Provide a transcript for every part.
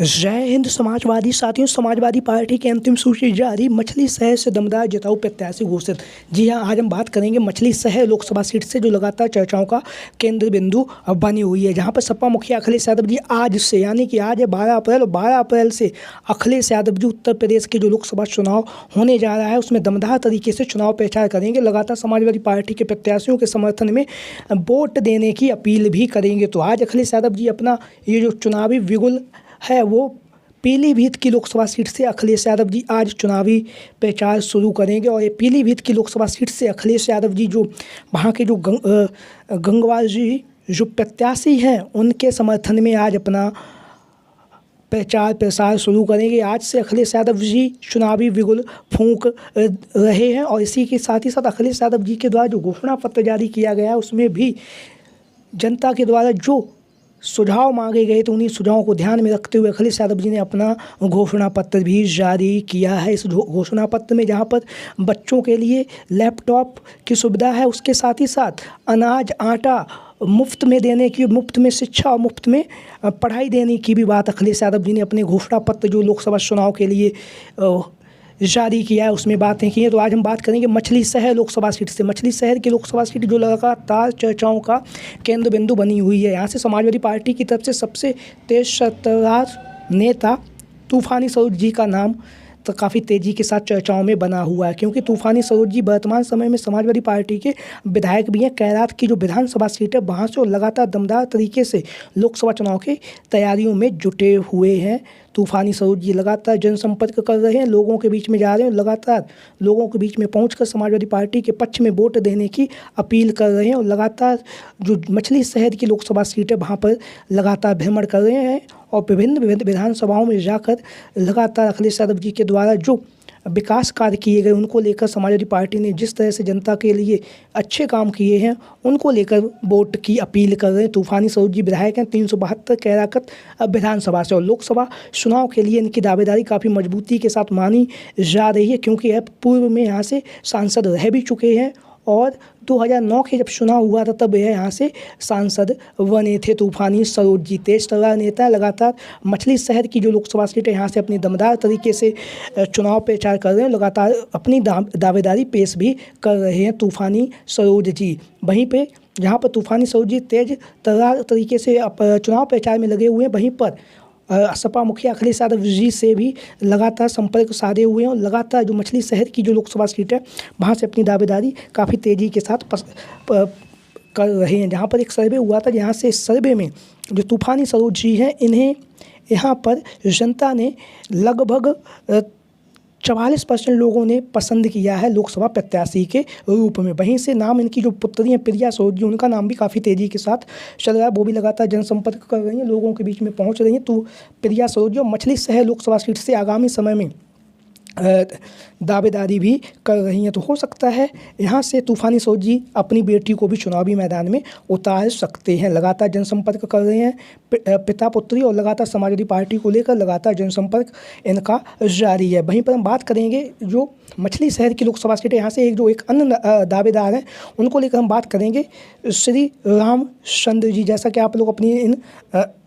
जय हिंद समाजवादी साथियों, समाजवादी पार्टी की अंतिम सूची जारी। मछली शहर से दमदार जताऊ प्रत्याशी घोषित। जी हां, आज हम बात करेंगे मछली शहर लोकसभा सीट से जो लगातार चर्चाओं का केंद्र बिंदु बनी हुई है, जहां पर सपा मुखिया अखिलेश यादव जी आज से यानी कि आज है 12 अप्रैल और 12 अप्रैल से अखिलेश यादव जी उत्तर प्रदेश के जो लोकसभा चुनाव होने जा रहा है उसमें दमदार तरीके से चुनाव प्रचार करेंगे। लगातार समाजवादी पार्टी के प्रत्याशियों के समर्थन में वोट देने की अपील भी करेंगे। तो आज अखिलेश यादव जी अपना ये जो चुनावी बिगुल है वो पीलीभीत की लोकसभा सीट से अखिलेश यादव जी आज चुनावी प्रचार शुरू करेंगे। और ये पीलीभीत की लोकसभा सीट से अखिलेश यादव जी जो वहाँ के जो गंगवार जी जो प्रत्याशी हैं उनके समर्थन में आज अपना प्रचार प्रसार शुरू करेंगे। आज से अखिलेश यादव जी चुनावी बिगुल फूंक रहे हैं और इसी के साथ ही साथ अखिलेश यादव जी के द्वारा जो घोषणा पत्र जारी किया गया है उसमें भी जनता के द्वारा जो सुझाव मांगे गए तो उन्हीं सुझावों को ध्यान में रखते हुए अखिलेश यादव जी ने अपना घोषणा पत्र भी जारी किया है। इस घोषणा पत्र में जहां पर बच्चों के लिए लैपटॉप की सुविधा है, उसके साथ ही साथ अनाज आटा मुफ्त में देने की, मुफ्त में शिक्षा और मुफ्त में पढ़ाई देने की भी बात अखिलेश यादव जी ने अपने घोषणा पत्र जो लोकसभा चुनाव के लिए जारी किया है उसमें बातें की हैं। तो आज हम बात करेंगे मछली शहर लोकसभा सीट से। मछली शहर की लोकसभा सीट जो लगातार चर्चाओं का केंद्र बिंदु बनी हुई है। यहाँ से समाजवादी पार्टी की तरफ से सबसे तेज तर्रार नेता तूफानी सरोज जी का नाम तो काफ़ी तेज़ी के साथ चर्चाओं में बना हुआ है, क्योंकि तूफानी सरोज जी वर्तमान समय में समाजवादी पार्टी के विधायक भी हैं। कैरात की जो विधानसभा सीट है वहाँ से लगातार दमदार तरीके से लोकसभा चुनाव की तैयारियों में जुटे हुए हैं। तूफानी सरोज जी लगातार जनसंपर्क कर रहे हैं, लोगों के बीच में जा रहे हैं, लगातार लोगों के बीच में पहुंचकर समाजवादी पार्टी के पक्ष में वोट देने की अपील कर रहे हैं और लगातार जो मछली शहर की लोकसभा सीट है वहाँ पर लगातार भ्रमण कर रहे हैं और विभिन्न विधानसभाओं में जाकर लगातार अखिलेश यादव जी के द्वारा जो विकास कार्य किए गए उनको लेकर समाजवादी पार्टी ने जिस तरह से जनता के लिए अच्छे काम किए हैं उनको लेकर वोट की अपील कर रहे हैं। तूफानी सरोज जी विधायक हैं 372 कैराकत विधानसभा से और लोकसभा चुनाव के लिए इनकी दावेदारी काफ़ी मजबूती के साथ मानी जा रही है, क्योंकि यह पूर्व में यहाँ से सांसद रह भी चुके हैं और 2009 के जब चुनाव हुआ था तब यह यहाँ से सांसद बने थे। तूफानी सरोज जी तेज तर्रार नेता है, लगातार मछली शहर की जो लोकसभा सीट है यहाँ से अपनी दमदार तरीके से चुनाव प्रचार कर रहे हैं, लगातार अपनी दावेदारी पेश भी कर रहे हैं तूफानी सरोज जी। वहीं पे जहाँ पर तूफानी सरोज जी तेज तर्रार तरीके से चुनाव प्रचार में लगे हुए हैं, वहीं पर सपा मुखिया अखिलेश यादव जी से भी लगातार संपर्क साधे हुए हैं और लगातार जो मछली शहर की जो लोकसभा सीट है वहाँ से अपनी दावेदारी काफ़ी तेज़ी के साथ कर रहे हैं। जहाँ पर एक सर्वे हुआ था, जहाँ से इस सर्वे में जो तूफानी सरोज जी हैं इन्हें यहाँ पर जनता ने लगभग 44% लोगों ने पसंद किया है लोकसभा प्रत्याशी के रूप में। वहीं से नाम इनकी जो पुत्री हैं प्रिया सरोज जी, उनका नाम भी काफ़ी तेज़ी के साथ चल रहा है, वो भी लगातार जनसंपर्क कर रही हैं, लोगों के बीच में पहुंच रही हैं। तो प्रिया सरोज जी और मछली शहर लोकसभा सीट से आगामी समय में दावेदारी भी कर रही हैं। तो हो सकता है यहाँ से तूफानी सरोज जी अपनी बेटी को भी चुनावी मैदान में उतार सकते हैं। लगातार जनसंपर्क कर रहे हैं पिता पुत्री और लगातार समाजवादी पार्टी को लेकर लगातार जनसंपर्क इनका जारी है। वहीं पर हम बात करेंगे जो मछली शहर की लोकसभा सीट है, यहाँ से एक अन्य दावेदार हैं उनको लेकर हम बात करेंगे। श्री रामचंद्र जी, जैसा कि आप लोग अपनी इन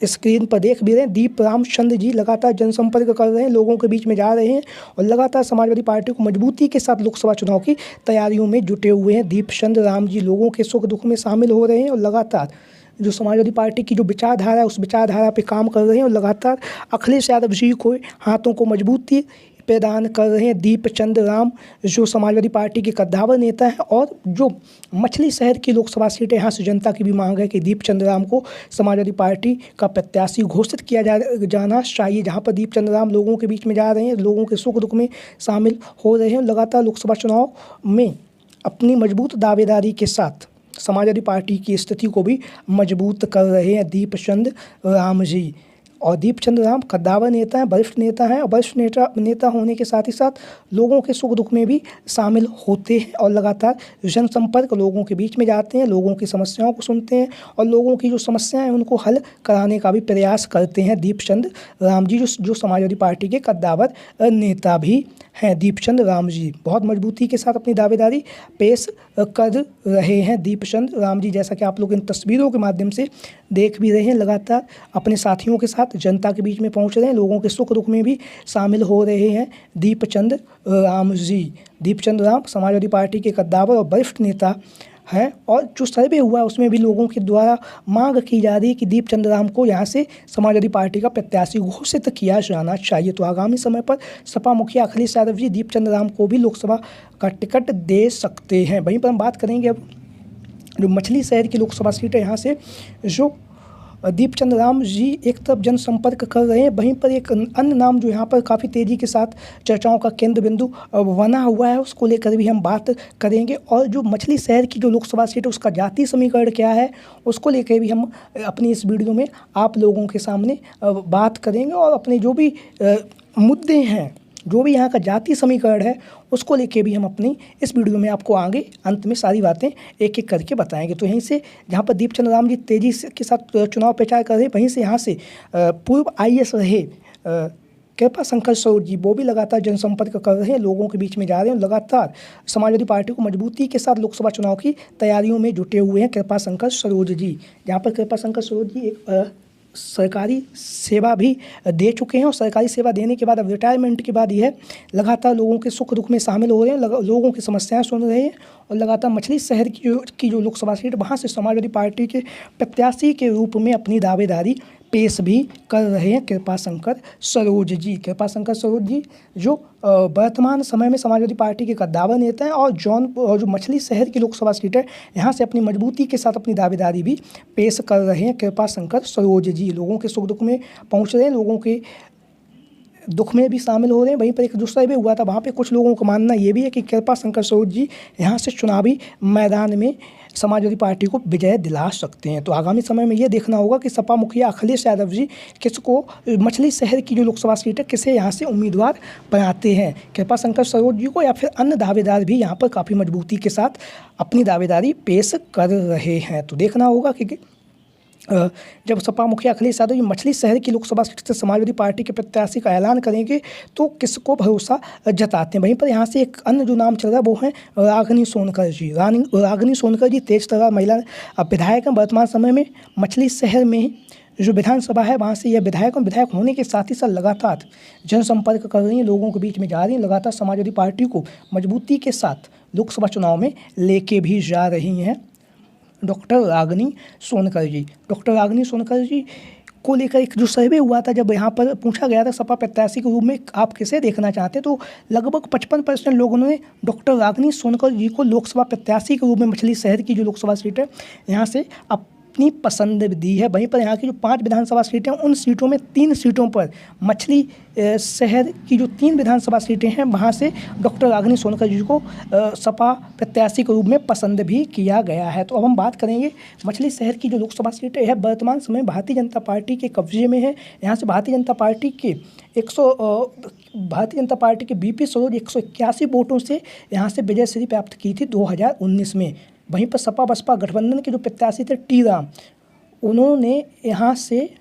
स्क्रीन पर देख भी रहे हैं, दीप रामचंद्र जी लगातार जनसंपर्क कर रहे हैं, लोगों के बीच में जा रहे हैं और लगातार समाजवादी पार्टी को मजबूती के साथ लोकसभा चुनाव की तैयारियों में जुटे हुए हैं। दीप चंद्र राम जी लोगों के सुख दुख में शामिल हो रहे हैं और लगातार जो समाजवादी पार्टी की जो विचारधारा है उस विचारधारा पे काम कर रहे हैं और लगातार अखिलेश यादव जी को हाथों को मजबूती प्रदान कर रहे हैं। दीप चंद्र राम जो समाजवादी पार्टी के कद्दावर नेता हैं और जो मछली शहर की लोकसभा सीट है यहाँ से जनता की भी मांग है कि दीप चंद्र राम को समाजवादी पार्टी का प्रत्याशी घोषित किया जाना चाहिए। जहाँ पर दीप चंद्र राम लोगों के बीच में जा रहे हैं, लोगों के सुख दुख में शामिल हो रहे हैं, लगातार लोकसभा चुनाव में अपनी मजबूत दावेदारी के साथ समाजवादी पार्टी की स्थिति को भी मजबूत कर रहे हैं दीप चंद्र राम जी। और दीप चंद्र राम कद्दावर नेता हैं, वरिष्ठ नेता हैं और वरिष्ठ नेता होने के साथ ही साथ लोगों के सुख दुख में भी शामिल होते हैं और लगातार जनसंपर्क लोगों के बीच में जाते हैं, लोगों की समस्याओं को सुनते हैं और लोगों की जो समस्याएं हैं उनको हल कराने का भी प्रयास करते हैं दीप चंद्र राम जी, जो समाजवादी पार्टी के कद्दावर नेता भी हैं। दीप चंद्र राम जी बहुत मजबूती के साथ अपनी दावेदारी पेश कर रहे हैं। दीप चंद्र राम जी, जैसा कि आप लोग इन तस्वीरों के माध्यम से देख भी रहे हैं, लगातार अपने साथियों के साथ साथ जनता के बीच में पहुंच रहे हैं, लोगों के सुख दुख में भी शामिल हो रहे हैं। दीपचंद राम समाजवादी पार्टी के कद्दावर और वरिष्ठ नेता हैं, और जो सर्वे हुआ है उसमें भी लोगों के द्वारा मांग की जा रही है कि दीपचंद राम को यहाँ से समाजवादी पार्टी का प्रत्याशी घोषित किया जाना चाहिए। तो आगामी समय पर सपा मुखिया अखिलेश यादव जी दीपचंद राम को भी लोकसभा का टिकट दे सकते हैं। वहीं पर हम बात करेंगे अब जो मछली शहर की लोकसभा सीट है, यहाँ से जो दीपचंद राम जी एक तरफ जनसंपर्क कर रहे हैं, वहीं पर एक अन्य नाम जो यहाँ पर काफ़ी तेज़ी के साथ चर्चाओं का केंद्र बिंदु बना हुआ है, उसको लेकर भी हम बात करेंगे। और जो मछली शहर की जो लोकसभा सीट है उसका जातीय समीकरण क्या है, उसको लेकर भी हम अपनी इस वीडियो में आप लोगों के सामने बात करेंगे, और अपने जो भी मुद्दे हैं, जो भी यहाँ का जातीय समीकरण है, उसको लेके भी हम अपनी इस वीडियो में आपको आगे अंत में सारी बातें एक एक करके बताएंगे। तो यहीं से जहाँ पर दीपचंद राम जी तेज़ी के साथ चुनाव प्रचार कर रहे हैं, वहीं से यहाँ से पूर्व IAS रहे कृपा शंकर सरोज जी वो भी लगातार जनसंपर्क कर रहे हैं, लोगों के बीच में जा रहे हैं, लगातार समाजवादी पार्टी को मजबूती के साथ लोकसभा चुनाव की तैयारियों में जुटे हुए हैं कृपा शंकर सरोज जी। जहाँ पर कृपा शंकर सरोज जी एक सरकारी सेवा भी दे चुके हैं, और सरकारी सेवा देने के बाद अब रिटायरमेंट के बाद यह लगातार लोगों के सुख दुख में शामिल हो रहे हैं, लोगों की समस्याएं सुन रहे हैं, और लगातार मछली शहर की जो लोकसभा सीट वहां से समाजवादी पार्टी के प्रत्याशी के रूप में अपनी दावेदारी पेश भी कर रहे हैं कृपा शंकर सरोज जी। कृपा शंकर सरोज जी जो वर्तमान समय में समाजवादी पार्टी के कद्दावर नेता हैं, और जो मछली शहर की लोकसभा सीट है यहाँ से अपनी मजबूती के साथ अपनी दावेदारी भी पेश कर रहे हैं कृपा शंकर सरोज जी। लोगों के सुख दुख में पहुँच रहे हैं, लोगों के दुख में भी शामिल हो रहे हैं। वहीं पर एक दूसरा भी हुआ था, वहाँ पे कुछ लोगों का मानना ये भी है कि कृपा शंकर सरोज जी यहाँ से चुनावी मैदान में समाजवादी पार्टी को विजय दिला सकते हैं। तो आगामी समय में ये देखना होगा कि सपा मुखिया अखिलेश यादव जी किसको मछली शहर की जो लोकसभा सीट है किसे यहाँ से उम्मीदवार बनाते हैं, कृपा शंकर सरोज जी को या फिर अन्य दावेदार भी यहाँ पर काफ़ी मजबूती के साथ अपनी दावेदारी पेश कर रहे हैं। तो देखना होगा कि जब सपा मुखिया अखिलेश यादव जी मछली शहर की लोकसभा सीट से समाजवादी पार्टी के प्रत्याशी का ऐलान करेंगे तो किसको भरोसा जताते हैं। वहीं पर यहाँ से एक अन्य जो नाम चल रहा है वो है रागिनी सोनकर जी। रागिनी सोनकर जी तेज तर्रार महिला विधायक हैं, वर्तमान समय में मछली शहर में जो विधानसभा है वहाँ से यह विधायक होने के साथ ही साथ लगातार जनसंपर्क कर रही हैं, लोगों के बीच में जा रही हैं, लगातार समाजवादी पार्टी को मजबूती के साथ लोकसभा चुनाव में लेके भी जा रही हैं डॉक्टर रागिनी सोनकर जी को लेकर एक जो सर्वे हुआ था, जब यहाँ पर पूछा गया था सपा प्रत्याशी के रूप में आप किसे देखना चाहते हैं, तो लगभग 55% लोगों ने डॉक्टर रागिनी सोनकर जी को लोकसभा प्रत्याशी के रूप में मछली शहर की जो लोकसभा सीट है यहाँ से अपनी पसंद दी है। वहीं पर यहाँ की जो 5 विधानसभा सीटें हैं उन सीटों में 3 सीटों पर मछली शहर की जो 3 विधानसभा सीटें हैं वहाँ से डॉक्टर रागिनी सोनकर जी को सपा प्रत्याशी के रूप में पसंद भी किया गया है। तो अब हम बात करेंगे मछली शहर की जो लोकसभा सीट है यह वर्तमान समय भारतीय जनता पार्टी के कब्जे में है। यहाँ से भारतीय जनता पार्टी के BP सरोज 181 वोटों से यहाँ से विजय श्री प्राप्त की थी 2019 में। वहीं पर सपा बसपा गठबंधन के जो प्रत्याशी थे टी राम, उन्होंने यहाँ से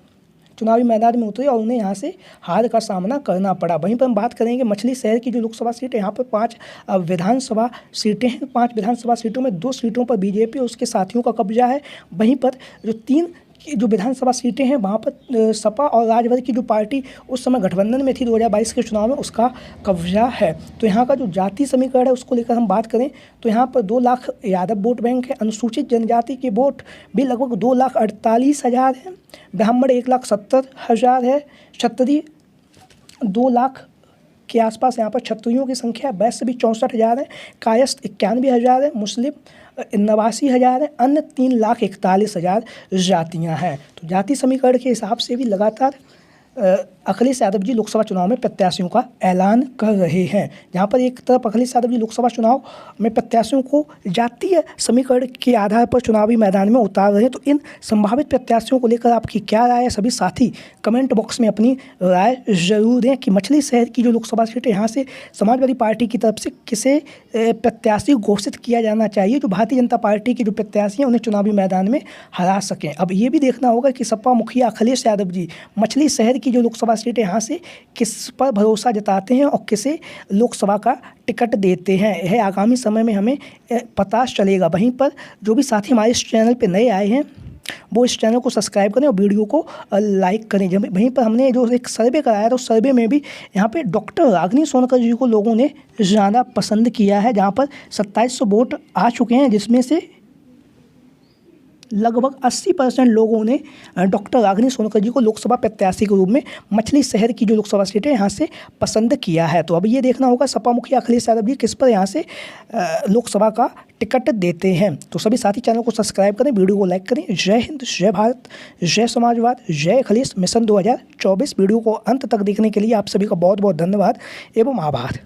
चुनावी मैदान में उतरे और उन्हें यहाँ से हार का सामना करना पड़ा। वहीं पर हम बात करेंगे मछली शहर की जो लोकसभा सीट है, यहाँ पर 5 विधानसभा सीटें हैं। 5 विधानसभा सीटों में 2 सीटों पर बीजेपी और उसके साथियों का कब्जा है। वहीं पर जो 3 जो विधानसभा सीटें हैं वहाँ पर सपा और राजभर की जो पार्टी उस समय गठबंधन में थी 2022 के चुनाव में, उसका कब्जा है। तो यहाँ का जो जाति समीकरण है उसको लेकर हम बात करें तो यहाँ पर 2 लाख यादव वोट बैंक है, अनुसूचित जनजाति के वोट भी लगभग 2,48,000 है, ब्राह्मण 1,70,000 है, क्षत्रिय 2 लाख के आसपास यहाँ पर क्षत्रियों की संख्या है, वैश्य भी 64,000 है, कायस्थ 91,000 है, मुस्लिम 89,000 है, अन्य 3,41,000 जातियाँ हैं। तो जाति समीकरण के हिसाब से भी लगातार अखिलेश यादव जी लोकसभा चुनाव में प्रत्याशियों का ऐलान कर रहे हैं। जहां पर एक तरफ अखिलेश यादव जी लोकसभा चुनाव में प्रत्याशियों को जातीय समीकरण के आधार पर चुनावी मैदान में उतार रहे हैं। तो इन संभावित प्रत्याशियों को लेकर आपकी क्या राय है, सभी साथी कमेंट बॉक्स में अपनी राय जरूर दें कि मछली शहर की जो लोकसभा सीट है यहाँ से समाजवादी पार्टी की तरफ से किसे प्रत्याशी घोषित किया जाना चाहिए जो भारतीय जनता पार्टी के जो प्रत्याशी हैं उन्हें चुनावी मैदान में हरा सकें। अब ये भी देखना होगा कि सपा मुखिया अखिलेश यादव जी मछली शहर की जो लोकसभा सीट है यहाँ से किस पर भरोसा जताते हैं और किसे लोकसभा का टिकट देते हैं, यह आगामी समय में हमें पता चलेगा। वहीं पर जो भी साथी हमारे इस चैनल पे नए आए हैं वो इस चैनल को सब्सक्राइब करें और वीडियो को लाइक करें। जब वहीं पर हमने जो एक सर्वे कराया था उस सर्वे में भी यहाँ पे डॉक्टर रागिनी सोनकर जी को लोगों ने ज़्यादा पसंद किया है, जहाँ पर 2700 वोट आ चुके हैं, जिसमें से लगभग 80% लोगों ने डॉक्टर रागिनी सोनकर जी को लोकसभा प्रत्याशी के रूप में मछली शहर की जो लोकसभा सीट है यहाँ से पसंद किया है। तो अब ये देखना होगा सपा मुखिया अखिलेश यादव जी किस पर यहाँ से लोकसभा का टिकट देते हैं। तो सभी साथी चैनल को सब्सक्राइब करें, वीडियो को लाइक करें। जय हिंद, जय भारत, जय समाजवाद, जय अखिलेश मिशन 2024। वीडियो को अंत तक देखने के लिए आप सभी का बहुत बहुत धन्यवाद एवं आभार।